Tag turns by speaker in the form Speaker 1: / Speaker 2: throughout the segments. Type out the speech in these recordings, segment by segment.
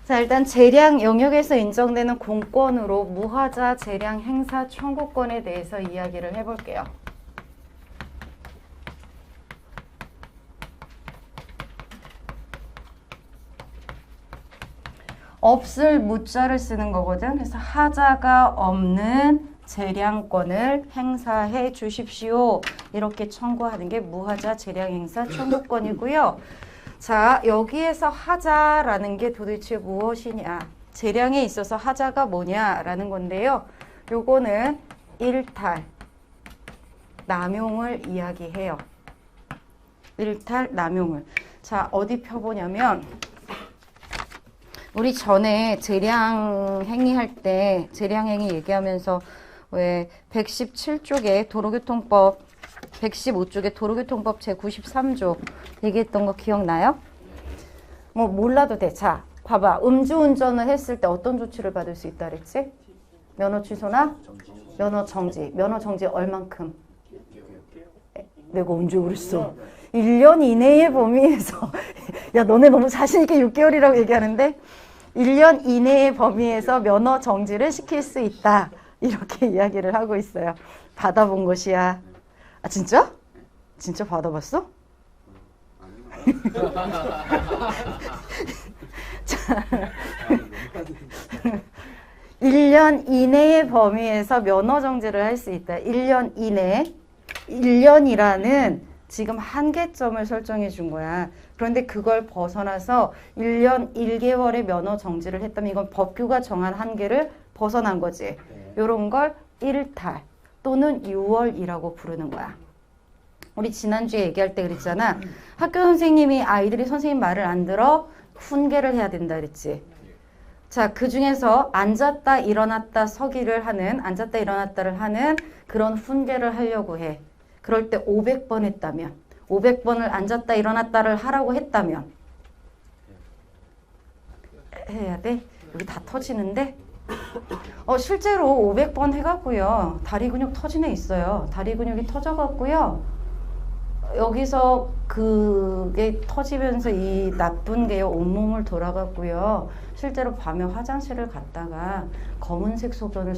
Speaker 1: 자, 일단 재량 영역에서 인정되는 공권으로 무하자 재량 행사 청구권에 대해서 이야기를 해볼게요. 없을 무자를 쓰는 거거든. 그래서 하자가 없는 재량권을 행사해 주십시오. 이렇게 청구하는 게 무하자 재량 행사 청구권이고요. 자, 여기에서 하자라는 게 도대체 무엇이냐? 재량에 있어서 하자가 뭐냐라는 건데요. 요거는 일탈, 남용을 이야기해요. 일탈, 남용을. 자, 어디 펴보냐면 우리 전에 재량 행위할 때 재량 행위 얘기하면서 왜 117쪽에 도로교통법 115쪽에 도로교통법 제93조 얘기했던 거 기억나요? 뭐 몰라도 돼. 자, 봐봐. 음주운전을 했을 때 어떤 조치를 받을 수 있다 그랬지? 면허 취소나 면허 정지. 면허 정지 얼만큼? 내가 언제 그랬어? 1년 이내의 범위에서 야, 너네 너무 자신 있게 6개월이라고 얘기하는데 1년 이내의 범위에서 면허 정지를 시킬 수 있다. 이렇게 이야기를 하고 있어요. 받아본 것이야. 아, 진짜? 진짜 받아봤어? 자, 1년 이내의 범위에서 면허 정지를 할 수 있다. 1년 이내. 1년이라는 지금 한계점을 설정해 준 거야. 그런데 그걸 벗어나서 1년 1개월의 면허 정지를 했다면 이건 법규가 정한 한계를 벗어난 거지. 요런 걸 일탈 또는 6월이라고 부르는 거야. 우리 지난주에 얘기할 때 그랬잖아. 학교 선생님이 아이들이 선생님 말을 안 들어 훈계를 해야 된다 그랬지. 자, 그 중에서 앉았다 일어났다 서기를 하는 앉았다 일어났다를 하는 그런 훈계를 하려고 해. 그럴 때 500번 했다면 500번을 앉았다 일어났다를 하라고 했다면 해야 돼? 여기 다 터지는데? 실제로 500번 해갖고요. 다리 근육 터진 애 있어요. 다리 근육이 터져갖고요. 여기서 그게 터지면서 이 나쁜 게요. 온몸을 돌아갔고요. 실제로 밤에 화장실을 갔다가 검은색 소변을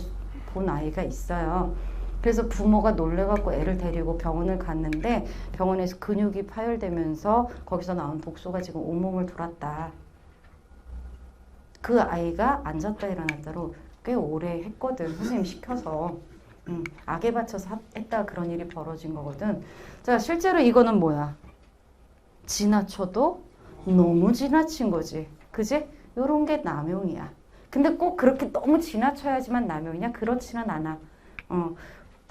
Speaker 1: 본 아이가 있어요. 그래서 부모가 놀래갖고 애를 데리고 병원을 갔는데 병원에서 근육이 파열되면서 거기서 나온 독소가 지금 온몸을 돌았다. 그 아이가 앉았다 일어났다로 꽤 오래 했거든. 선생님 시켜서. 악에 받쳐서 했다 그런 일이 벌어진 거거든. 자, 실제로 이거는 뭐야? 지나쳐도 너무 지나친 거지. 그지? 요런 게 남용이야. 근데 꼭 그렇게 너무 지나쳐야지만 남용이냐? 그렇지는 않아.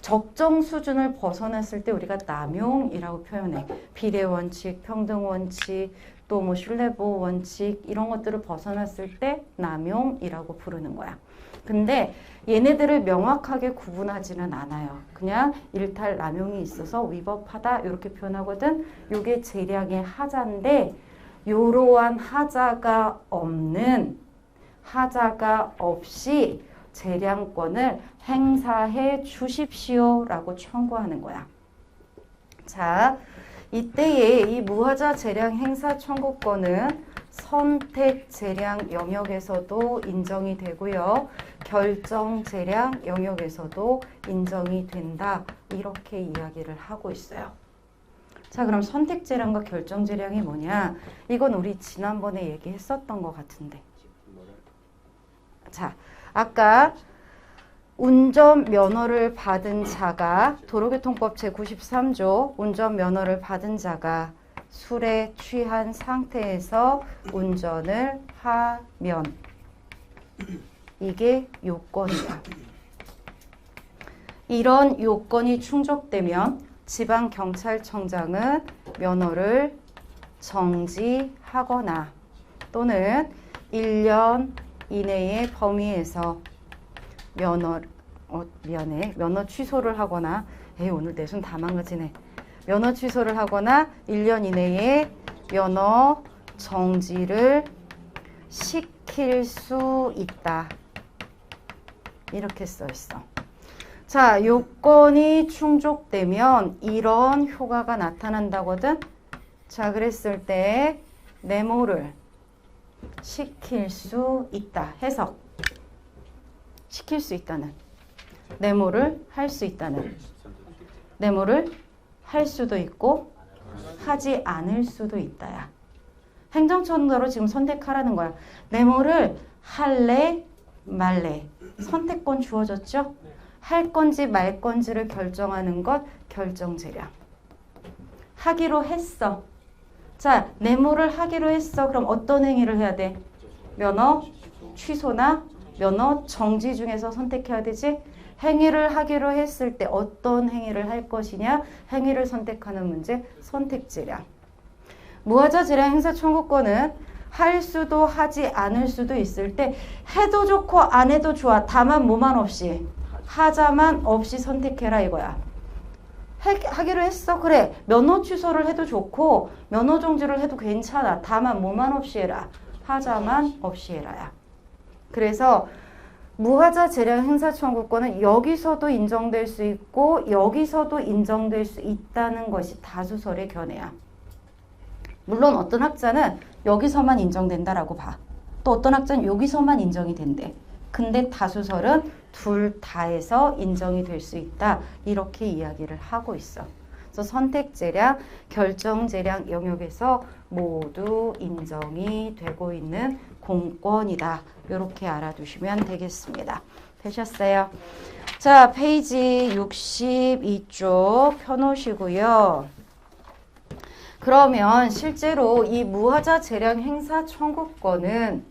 Speaker 1: 적정 수준을 벗어났을 때 우리가 남용이라고 표현해. 비례 원칙, 평등 원칙, 또 뭐 신뢰보호 원칙 이런 것들을 벗어났을 때 남용이라고 부르는 거야. 근데 얘네들을 명확하게 구분하지는 않아요. 그냥 일탈 남용이 있어서 위법하다 이렇게 표현하거든. 요게 재량의 하자인데 요러한 하자가 없이 재량권을 행사해 주십시오라고 청구하는 거야. 자, 이때에 이 무하자 재량 행사 청구권은 선택 재량 영역에서도 인정이 되고요. 결정 재량 영역에서도 인정이 된다. 이렇게 이야기를 하고 있어요. 자, 그럼 선택 재량과 결정 재량이 뭐냐? 이건 우리 지난번에 얘기했었던 것 같은데. 자, 아까 운전면허를 받은 자가 도로교통법 제93조 운전면허를 받은 자가 술에 취한 상태에서 운전을 하면 이게 요건이다. 이런 요건이 충족되면 지방경찰청장은 면허를 정지하거나 또는 1년 이내의 범위에서 면허 취소를 하거나 오늘 내 손 다 망가지네. 면허 취소를 하거나 1년 이내에 면허 정지를 시킬 수 있다. 이렇게 써 있어. 자, 요건이 충족되면 이런 효과가 나타난다거든. 자, 그랬을 때 메모를 시킬 수 있다. 해석. 시킬 수 있다는. 네모를 할 수 있다는. 네모를 할 수도 있고 하지 않을 수도 있다야. 행정처대로 지금 선택하라는 거야. 네모를 할래 말래. 선택권 주어졌죠? 할 건지 말 건지를 결정하는 것 결정재량. 하기로 했어. 자, 네모를 하기로 했어. 그럼 어떤 행위를 해야 돼? 면허 취소나 면허 정지 중에서 선택해야 되지? 행위를 하기로 했을 때 어떤 행위를 할 것이냐? 행위를 선택하는 문제, 선택재량. 무하자 재량 행사 청구권은 할 수도 하지 않을 수도 있을 때 해도 좋고 안 해도 좋아. 다만 뭐만 없이? 하자만 없이 선택해라 이거야. 하기로 했어. 그래. 면허 취소를 해도 좋고 면허 정지를 해도 괜찮아. 다만 뭐만 없이 해라. 하자만 없이 해라야. 그래서 무하자 재량 행사 청구권은 여기서도 인정될 수 있고 여기서도 인정될 수 있다는 것이 다수설의 견해야. 물론 어떤 학자는 여기서만 인정된다라고 봐. 또 어떤 학자는 여기서만 인정이 된대. 근데 다수설은 둘 다에서 인정이 될 수 있다. 이렇게 이야기를 하고 있어. 그래서 선택재량, 결정재량 영역에서 모두 인정이 되고 있는 공권이다. 이렇게 알아두시면 되겠습니다. 되셨어요? 자, 페이지 62쪽 펴놓으시고요. 그러면 실제로 이 무하자 재량 행사 청구권은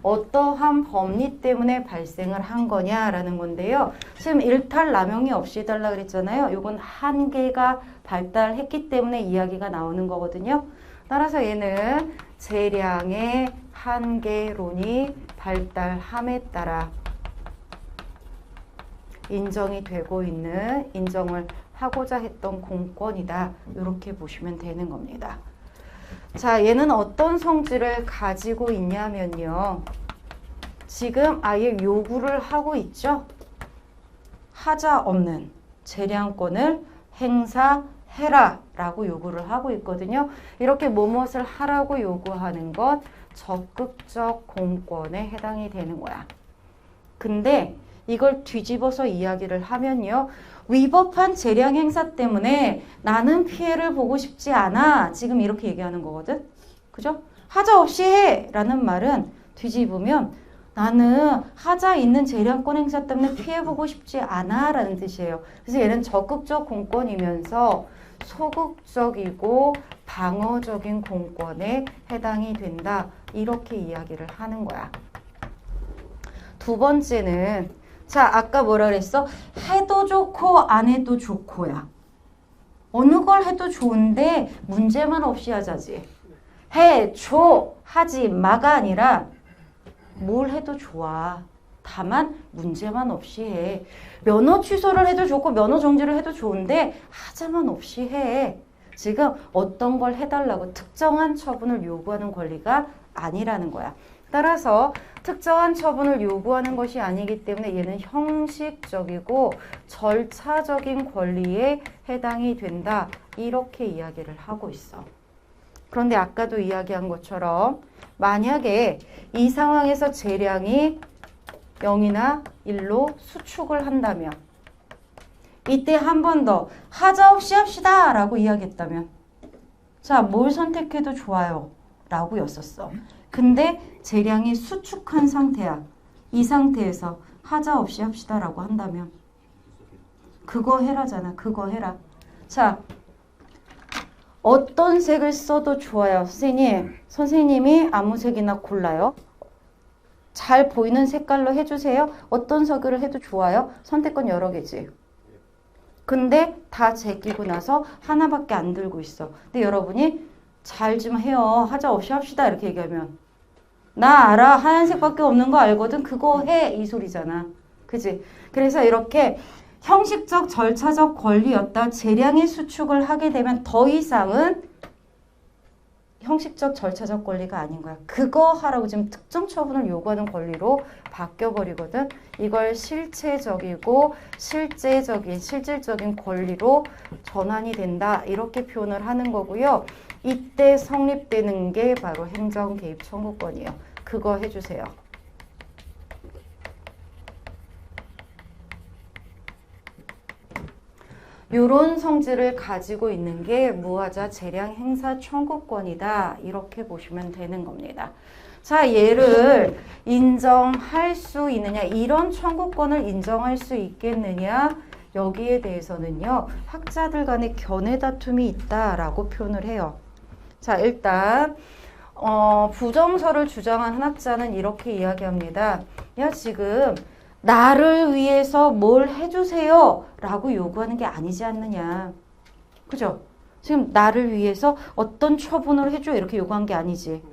Speaker 1: 어떠한 법리 때문에 발생을 한 거냐라는 건데요. 지금 일탈 남용이 없이 해달라 그랬잖아요. 이건 한계가 발달했기 때문에 이야기가 나오는 거거든요. 따라서 얘는 재량의 한계론이 발달함에 따라 인정이 되고 있는, 인정을 하고자 했던 공권이다. 이렇게 보시면 되는 겁니다. 자, 얘는 어떤 성질을 가지고 있냐면요. 지금 아예 요구를 하고 있죠. 하자 없는 재량권을 행사해라 라고 요구를 하고 있거든요. 이렇게 무엇을 하라고 요구하는 것 적극적 공권에 해당이 되는 거야. 근데 이걸 뒤집어서 이야기를 하면요. 위법한 재량 행사 때문에 나는 피해를 보고 싶지 않아. 지금 이렇게 얘기하는 거거든. 그죠? 하자 없이 해! 라는 말은 뒤집으면 나는 하자 있는 재량권 행사 때문에 피해 보고 싶지 않아. 라는 뜻이에요. 그래서 얘는 적극적 공권이면서 소극적이고 방어적인 공권에 해당이 된다. 이렇게 이야기를 하는 거야. 두 번째는 자, 아까 뭐라 그랬어? 해도 좋고 안 해도 좋고야. 어느 걸 해도 좋은데 문제만 없이 하자지. 해, 줘, 하지 마가 아니라 뭘 해도 좋아. 다만 문제만 없이 해. 면허 취소를 해도 좋고 면허 정지를 해도 좋은데 하자만 없이 해. 지금 어떤 걸 해달라고 특정한 처분을 요구하는 권리가 아니라는 거야. 따라서 특정한 처분을 요구하는 것이 아니기 때문에 얘는 형식적이고 절차적인 권리에 해당이 된다. 이렇게 이야기를 하고 있어. 그런데 아까도 이야기한 것처럼 만약에 이 상황에서 재량이 0이나 1로 수축을 한다면 이때 한 번 더 하자 없이 합시다 라고 이야기했다면 자, 뭘 선택해도 좋아요 라고 였었어. 근데 재량이 수축한 상태야. 이 상태에서 하자 없이 합시다 라고 한다면 그거 해라잖아. 그거 해라. 자, 어떤 색을 써도 좋아요. 선생님이 아무 색이나 골라요. 잘 보이는 색깔로 해주세요. 어떤 색으로 해도 좋아요. 선택권 여러 개지. 근데 다 제끼고 나서 하나밖에 안 들고 있어. 근데 여러분이 잘 좀 해요. 하자 없이 합시다. 이렇게 얘기하면 나 알아. 하얀색밖에 없는 거 알거든. 그거 해. 이 소리잖아. 그지? 그래서 이렇게 형식적 절차적 권리였다. 재량의 수축을 하게 되면 더 이상은 형식적 절차적 권리가 아닌 거야. 그거 하라고 지금 특정 처분을 요구하는 권리로 바뀌어버리거든. 이걸 실체적이고 실질적인 권리로 전환이 된다. 이렇게 표현을 하는 거고요. 이때 성립되는 게 바로 행정 개입 청구권이에요. 그거 해주세요. 요런 성질을 가지고 있는 게 무하자 재량 행사 청구권이다. 이렇게 보시면 되는 겁니다. 자, 얘를 인정할 수 있느냐, 이런 청구권을 인정할 수 있겠느냐, 여기에 대해서는요, 학자들 간의 견해 다툼이 있다라고 표현을 해요. 자, 일단 부정서를 주장한 학자는 이렇게 이야기합니다. 야, 지금 나를 위해서 뭘 해주세요 라고 요구하는 게 아니지 않느냐. 그죠? 지금 나를 위해서 어떤 처분을 해줘 이렇게 요구한 게 아니지.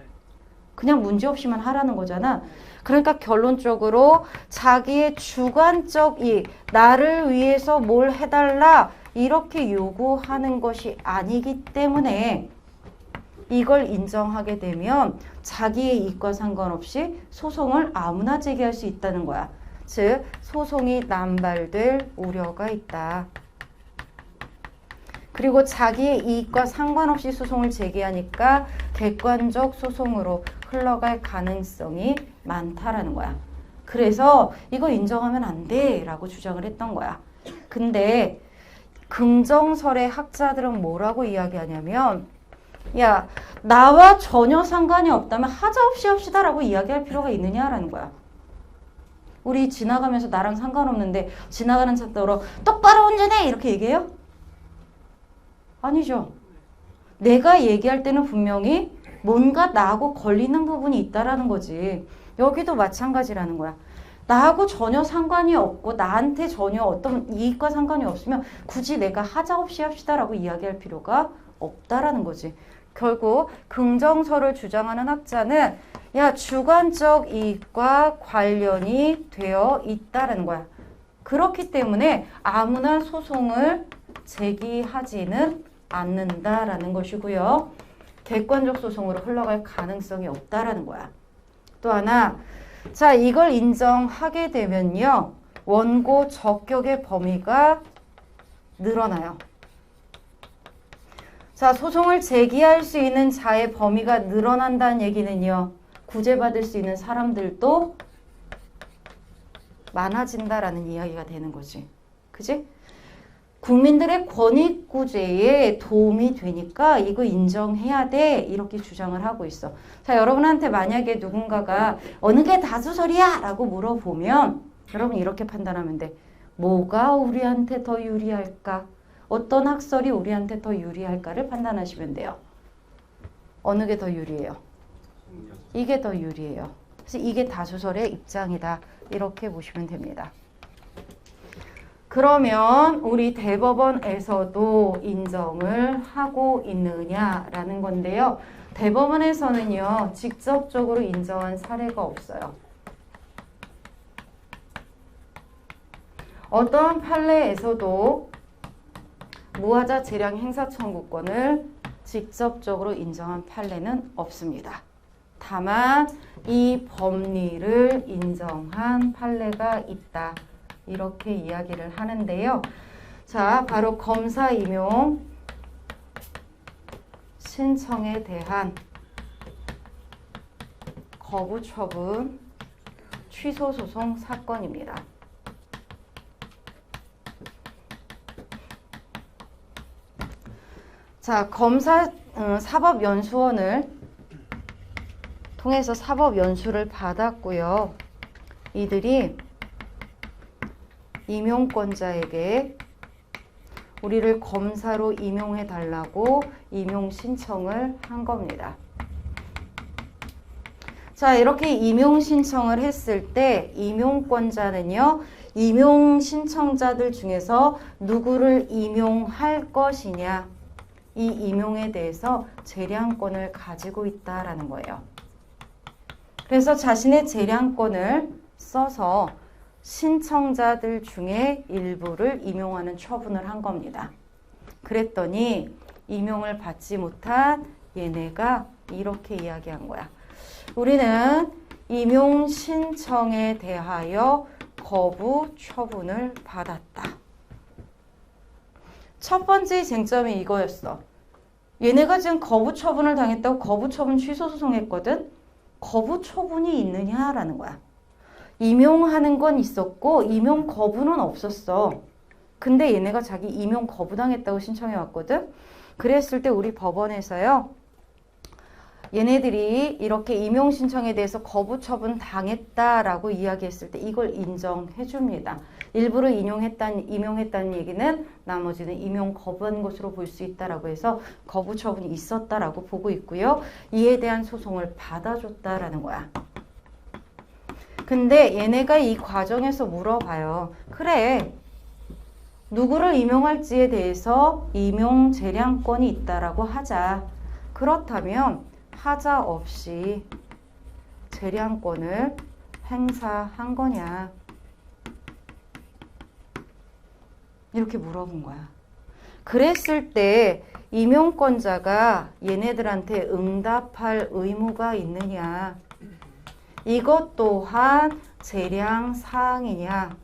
Speaker 1: 그냥 문제없이만 하라는 거잖아. 그러니까 결론적으로 자기의 주관적 이익, 나를 위해서 뭘 해달라 이렇게 요구하는 것이 아니기 때문에 이걸 인정하게 되면 자기의 이익과 상관없이 소송을 아무나 제기할 수 있다는 거야. 즉, 소송이 남발될 우려가 있다. 그리고 자기의 이익과 상관없이 소송을 제기하니까 객관적 소송으로 흘러갈 가능성이 많다라는 거야. 그래서 이거 인정하면 안 돼 라고 주장을 했던 거야. 근데 긍정설의 학자들은 뭐라고 이야기하냐면, 야, 나와 전혀 상관이 없다면 하자없이 합시다 라고 이야기할 필요가 있느냐라는 거야. 우리 지나가면서 나랑 상관없는데 지나가는 차 따라 똑바로 운전해 이렇게 얘기해요? 아니죠. 내가 얘기할 때는 분명히 뭔가 나하고 걸리는 부분이 있다라는 거지. 여기도 마찬가지라는 거야. 나하고 전혀 상관이 없고 나한테 전혀 어떤 이익과 상관이 없으면 굳이 내가 하자없이 합시다라고 이야기할 필요가 없다라는 거지. 결국 긍정설을 주장하는 학자는 야, 주관적 이익과 관련이 되어 있다는 거야. 그렇기 때문에 아무나 소송을 제기하지는 않는다라는 것이고요. 객관적 소송으로 흘러갈 가능성이 없다라는 거야. 또 하나, 자, 이걸 인정하게 되면요, 원고 적격의 범위가 늘어나요. 자, 소송을 제기할 수 있는 자의 범위가 늘어난다는 얘기는요, 구제받을 수 있는 사람들도 많아진다라는 이야기가 되는 거지. 그지? 국민들의 권익구제에 도움이 되니까 이거 인정해야 돼 이렇게 주장을 하고 있어. 자, 여러분한테 만약에 누군가가 어느 게 다수설이야 라고 물어보면 여러분 이렇게 판단하면 돼. 뭐가 우리한테 더 유리할까? 어떤 학설이 우리한테 더 유리할까를 판단하시면 돼요. 어느 게 더 유리해요? 이게 더 유리해요. 그래서 이게 다수설의 입장이다 이렇게 보시면 됩니다. 그러면 우리 대법원에서도 인정을 하고 있느냐라는 건데요. 대법원에서는요, 직접적으로 인정한 사례가 없어요. 어떠한 판례에서도 무하자 재량 행사 청구권을 직접적으로 인정한 판례는 없습니다. 다만 이 법리를 인정한 판례가 있다. 이렇게 이야기를 하는데요. 자, 바로 검사 임용 신청에 대한 거부 처분 취소 소송 사건입니다. 자, 검사 사법연수원을 통해서 사법연수를 받았고요. 이들이 임용권자에게 우리를 검사로 임용해 달라고 임용 신청을 한 겁니다. 자, 이렇게 임용 신청을 했을 때 임용권자는요, 임용 신청자들 중에서 누구를 임용할 것이냐, 이 임용에 대해서 재량권을 가지고 있다라는 거예요. 그래서 자신의 재량권을 써서 신청자들 중에 일부를 임용하는 처분을 한 겁니다. 그랬더니 임용을 받지 못한 얘네가 이렇게 이야기한 거야. 우리는 임용 신청에 대하여 거부 처분을 받았다. 첫 번째 쟁점이 이거였어. 얘네가 지금 거부 처분을 당했다고 거부 처분 취소 소송했거든. 거부 처분이 있느냐라는 거야. 임용하는 건 있었고 임용 거부는 없었어. 근데 얘네가 자기 임용 거부당했다고 신청해 왔거든. 그랬을 때 우리 법원에서요. 얘네들이 이렇게 임용 신청에 대해서 거부 처분 당했다라고 이야기했을 때 이걸 인정해 줍니다. 일부러 임용했다는 얘기는 나머지는 임용 거부한 것으로 볼 수 있다라고 해서 거부 처분이 있었다라고 보고 있고요. 이에 대한 소송을 받아줬다라는 거야. 근데 얘네가 이 과정에서 물어봐요. 그래, 누구를 임용할지에 대해서 임용 재량권이 있다라고 하자. 그렇다면 하자 없이 재량권을 행사한 거냐? 이렇게 물어본 거야. 그랬을 때 임용권자가 얘네들한테 응답할 의무가 있느냐? 이것 또한 재량사항이냐?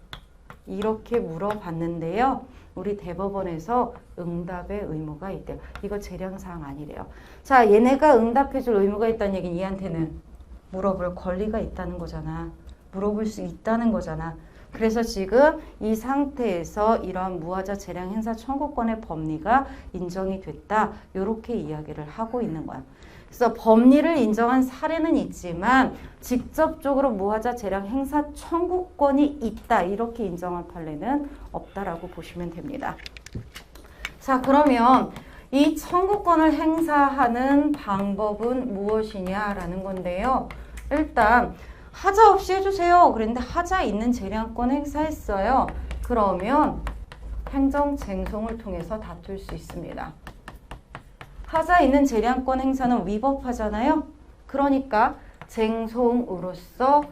Speaker 1: 이렇게 물어봤는데요. 우리 대법원에서 응답의 의무가 있대요. 이거 재량사항 아니래요. 자, 얘네가 응답해줄 의무가 있다는 얘기는 얘한테는 물어볼 권리가 있다는 거잖아. 물어볼 수 있다는 거잖아. 그래서 지금 이 상태에서 이러한 무하자 재량 행사 청구권의 법리가 인정이 됐다. 이렇게 이야기를 하고 있는 거야. 그래서 법리를 인정한 사례는 있지만 직접적으로 무하자 재량 행사 청구권이 있다. 이렇게 인정한 판례는 없다라고 보시면 됩니다. 자, 그러면 이 청구권을 행사하는 방법은 무엇이냐라는 건데요. 일단 하자 없이 해주세요. 그런데 하자 있는 재량권 행사했어요. 그러면 행정쟁송을 통해서 다툴 수 있습니다. 하자 있는 재량권 행사는 위법하잖아요. 그러니까 쟁송으로서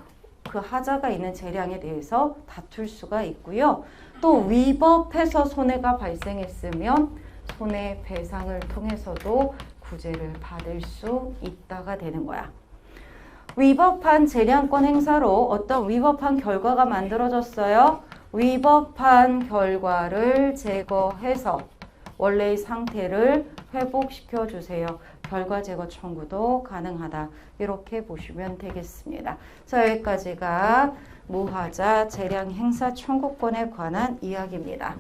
Speaker 1: 그 하자가 있는 재량에 대해서 다툴 수가 있고요. 또 위법해서 손해가 발생했으면 손해배상을 통해서도 구제를 받을 수 있다가 되는 거야. 위법한 재량권 행사로 어떤 위법한 결과가 만들어졌어요. 위법한 결과를 제거해서 원래의 상태를 회복시켜 주세요. 결과 제거 청구도 가능하다. 이렇게 보시면 되겠습니다. 자, 여기까지가 무하자 재량 행사 청구권에 관한 이야기입니다.